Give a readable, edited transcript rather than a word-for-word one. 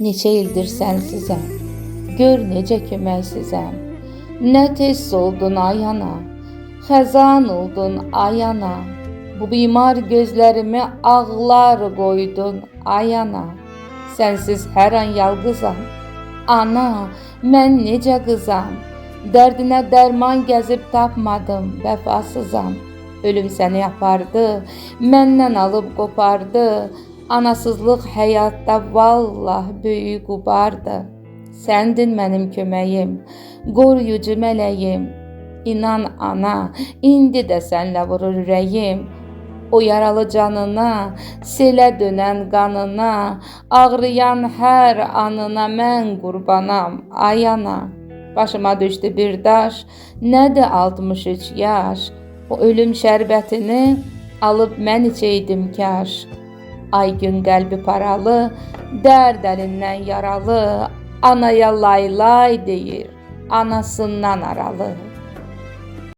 Neçə ildir sənsizəm, gör necə köməksizəm. Nə tez soldun ay ana, xəzan oldun ay ana. Bu bimar gözlərimi ağlar qoydun ay ana. Sənsiz hər an yalqızam, ana, mən necə qızam. Dərdinə dərman gəzib tapmadım, vəfasızam. Ölüm səni apardı, məndən alıb qopardı. Anasızlıq həyatda vallah böyük qubardı. Səndin mənim köməyim, qoruyucu mələyim. İnan ana, indi də sənlə vurur ürəyim. O yaralı canına, selə dönən qanına, ağrıyan hər anına mən qurbanam ay ana. Başıma düşdü bir daş, nədir 63 yaş. O ölüm şərbətini alıb mən içəydim kaş. Ay gün qəlbi paralı, dərd əlindən yaralı. Anaya lay lay deyir, anasından aralı.